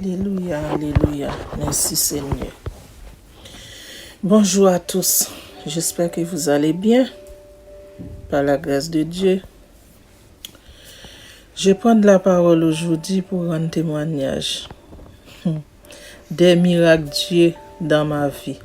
Alléluia, alléluia. Merci Seigneur. Bonjour à tous. J'espère que vous allez bien. Par la grâce de Dieu. Je prends la parole aujourd'hui pour rendre témoignage des miracles de Dieu dans ma vie.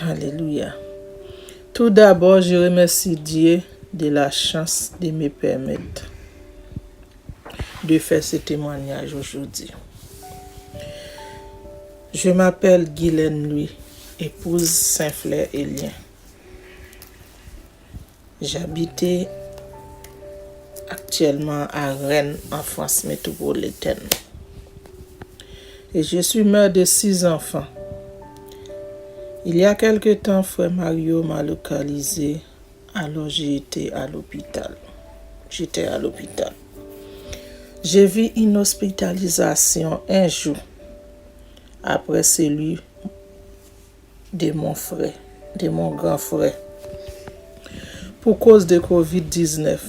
Alléluia. Tout d'abord, je remercie Dieu de la chance de me permettre de faire ce témoignage aujourd'hui. Je m'appelle Guylaine Louis, épouse Saint-Flair Élien. J'habite actuellement à Rennes, en France métropolitaine. Et je suis mère de 6 enfants. Il y a quelque temps, frère Mario m'a localisé, alors j'étais à l'hôpital. J'ai vu une hospitalisation un jour après celui de mon frère, de mon grand frère, pour cause de COVID-19.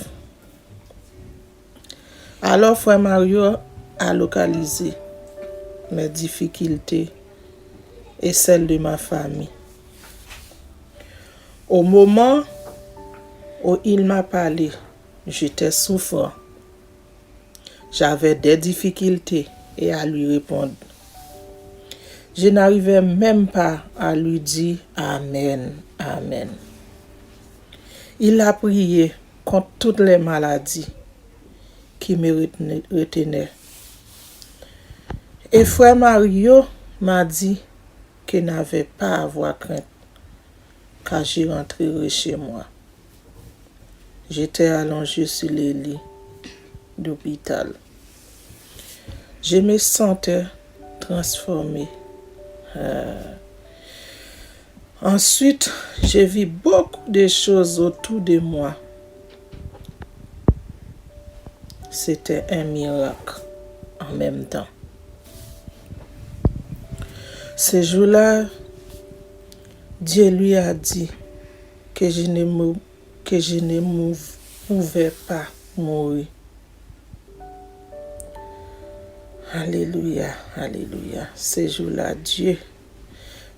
Alors, frère Mario a localisé mes difficultés et celles de ma famille. Au moment où il m'a parlé, j'étais souffrant. J'avais des difficultés et à lui répondre. Je n'arrivais même pas à lui dire Amen, Amen. Il a prié contre toutes les maladies qui me retenaient. Et frère Mario m'a dit qu'il n'avait pas à avoir crainte quand je rentrerai chez moi. J'étais allongé sur le lit d'hôpital. Je me sentais transformé. Ensuite, j'ai vu beaucoup de choses autour de moi. C'était un miracle en même temps. Ce jour-là, Dieu lui a dit que je ne pouvais pas mourir. Alléluia, alléluia. Ce jour-là, Dieu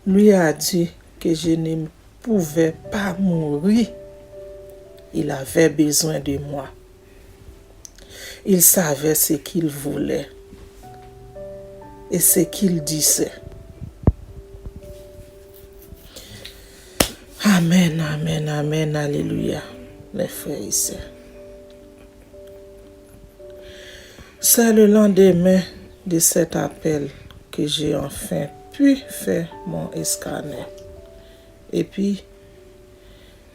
lui a dit que je ne pouvais pas mourir. Il avait besoin de moi. Il savait ce qu'il voulait et ce qu'il disait. Amen, amen, amen, alléluia, mes frères et sœurs. C'est le lendemain de cet appel que j'ai enfin pu faire mon scanner. Et puis,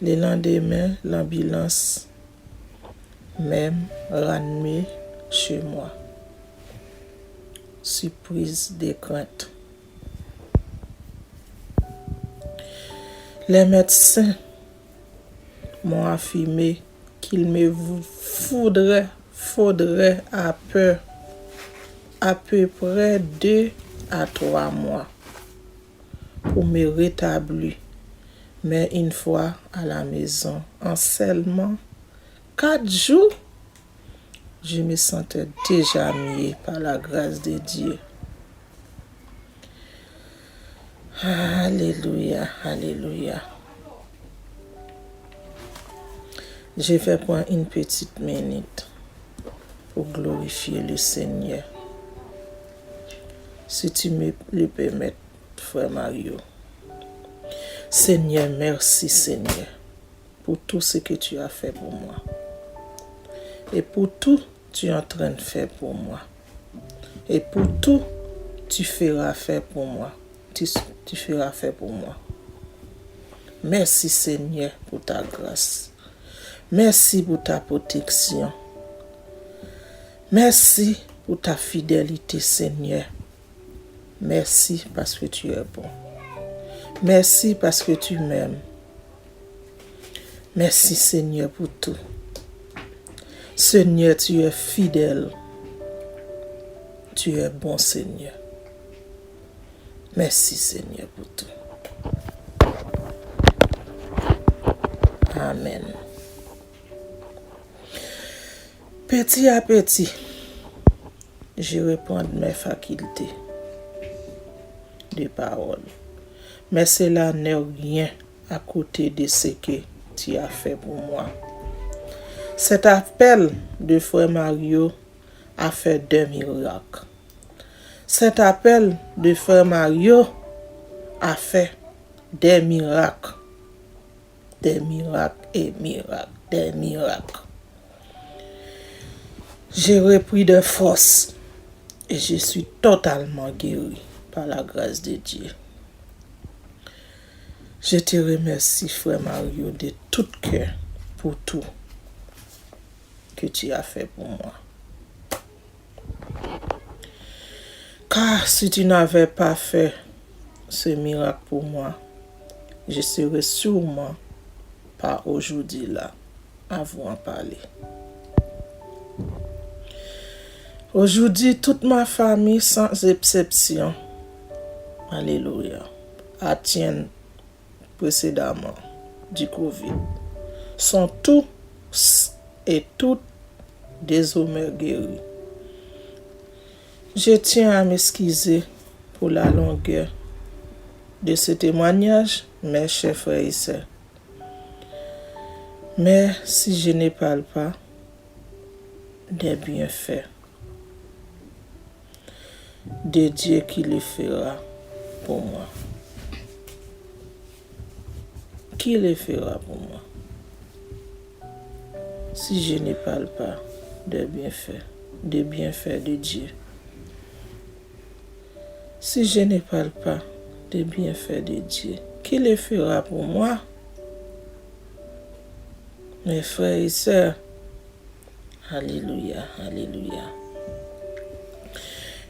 le lendemain, l'ambulance même ramené chez moi. Surprise de crainte. Les médecins m'ont affirmé qu'il me faudrait à peu près 2 à 3 mois pour me rétablir, mais une fois à la maison, en seulement 4 jours, je me sentais déjà mieux par la grâce de Dieu. Alléluia, alléluia. Je vais prendre une petite minute pour glorifier le Seigneur. Si tu me le permets, frère Mario. Seigneur, merci Seigneur pour tout ce que tu as fait pour moi. Et pour tout que tu es en train de faire pour moi. Et pour tout, tu feras faire pour moi. Tu feras faire pour moi. Merci Seigneur pour ta grâce. Merci pour ta protection. Merci pour ta fidélité Seigneur. Merci parce que tu es bon. Merci parce que tu m'aimes. Merci Seigneur pour tout. Seigneur, tu es fidèle. Tu es bon Seigneur. Merci Seigneur pour tout. Amen. Petit à petit, je reprends mes facultés de parole. Mais cela n'est rien à côté de ce que tu as fait pour moi. Cet appel de frère Mario a fait 2 miracles. Cet appel de frère Mario a fait des miracles. Des miracles et miracles. Des miracles. J'ai repris de force et je suis totalement guéri par la grâce de Dieu. Je te remercie, frère Mario, de tout cœur pour tout que tu as fait pour moi. Car si tu n'avais pas fait ce miracle pour moi, je serais sûrement pas aujourd'hui là à vous en parler. Aujourd'hui, toute ma famille, sans exception, alléluia, atteint précédemment du Covid, sont tous et toutes désormais guéris. Je tiens à m'excuser pour la longueur de ce témoignage, mes chers frères et sœurs. Mais si je ne parle pas des bienfaits de Dieu qui le fera pour moi. Qui le fera pour moi? Si je ne parle pas des bienfaits de Dieu. Si je ne parle pas des bienfaits de Dieu, qui le fera pour moi? Mes frères et sœurs, alléluia, alléluia.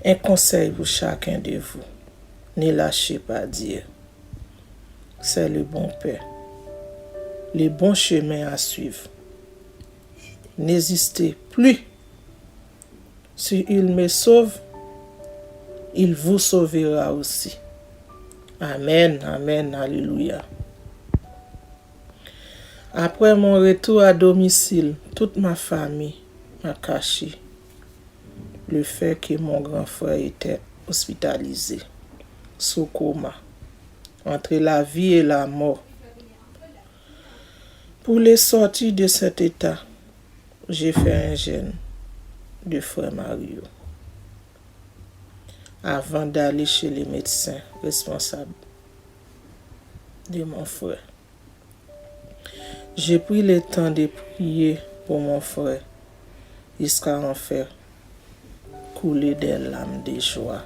Un conseil pour chacun de vous, ne lâchez pas Dieu. C'est le bon Père, le bon chemin à suivre. N'hésitez plus. Si il me sauve, il vous sauvera aussi. Amen, amen, alléluia. Après mon retour à domicile, toute ma famille m'a caché le fait que mon grand frère était hospitalisé, sous coma, entre la vie et la mort. Pour les sortir de cet état, j'ai fait un jeûne de frère Mario avant d'aller chez les médecins responsables de mon frère. J'ai pris le temps de prier pour mon frère jusqu'à en faire couler des larmes de joie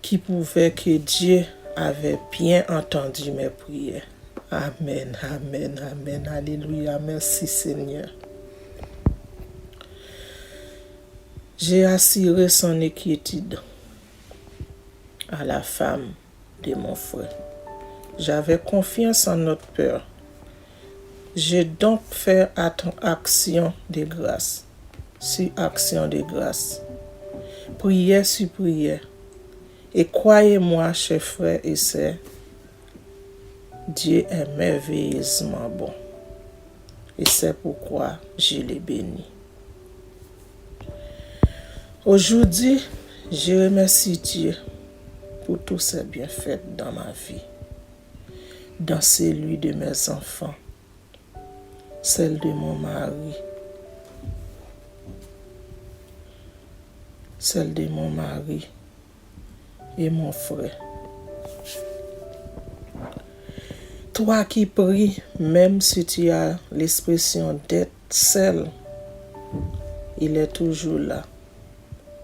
qui prouvaient que Dieu avait bien entendu mes prières. Amen, amen, amen, alléluia, merci Seigneur. J'ai assuré son inquiétude à la femme de mon frère. J'avais confiance en notre Père. J'ai donc fait action de grâce sur action de grâce, prière sur prière. Et croyez-moi, chers frères et sœurs, Dieu est merveilleusement bon. Et c'est pourquoi je l'ai béni. Aujourd'hui, je remercie Dieu pour tous ses bienfaits dans ma vie, dans celui de mes enfants, celle de mon mari, et mon frère. Toi qui pries, même si tu as l'expression d'être seul, il est toujours là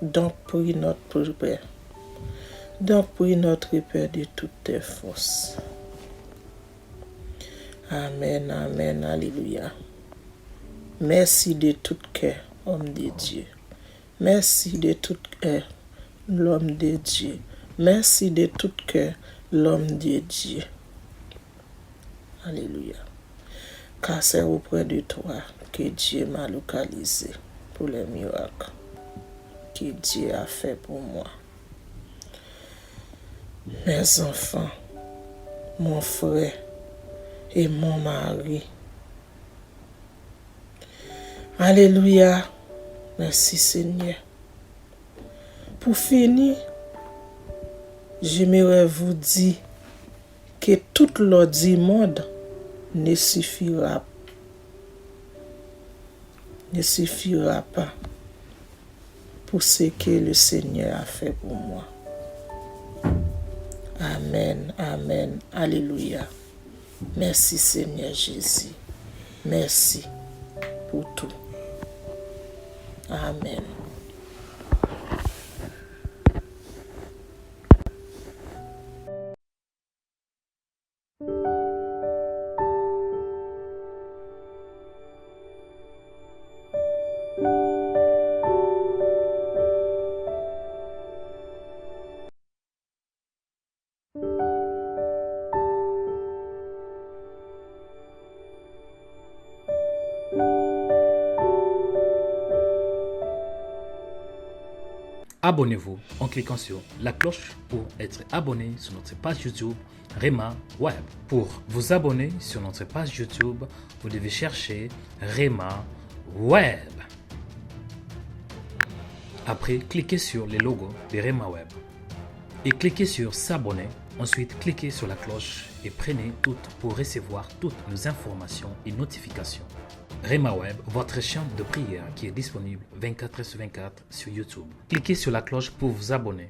Donc prie notre Père. Donc prie notre Père de toutes tes forces. Amen, amen, alléluia. Merci de tout cœur, homme de Dieu. Merci de tout cœur, l'homme de Dieu. Merci de tout cœur, l'homme de Dieu. Alléluia. Car c'est auprès de toi que Dieu m'a localisé pour les miracles que Dieu a fait pour moi. Mes enfants, mon frère et mon mari. Alléluia. Merci Seigneur. Pour finir, j'aimerais vous dire que toute l'eau du monde ne suffira pas pour ce que le Seigneur a fait pour moi. Amen, amen, alléluia. Merci Seigneur Jésus. Merci pour tout. Amen. Abonnez-vous en cliquant sur la cloche pour être abonné sur notre page YouTube Rema Web. Pour vous abonner sur notre page YouTube, vous devez chercher Rema Web. Après, cliquez sur le logo de Rema Web et cliquez sur s'abonner. Ensuite, cliquez sur la cloche et prenez toutes pour recevoir toutes nos informations et notifications. Rema Web, votre chaîne de prière qui est disponible 24h sur 24 sur YouTube. Cliquez sur la cloche pour vous abonner.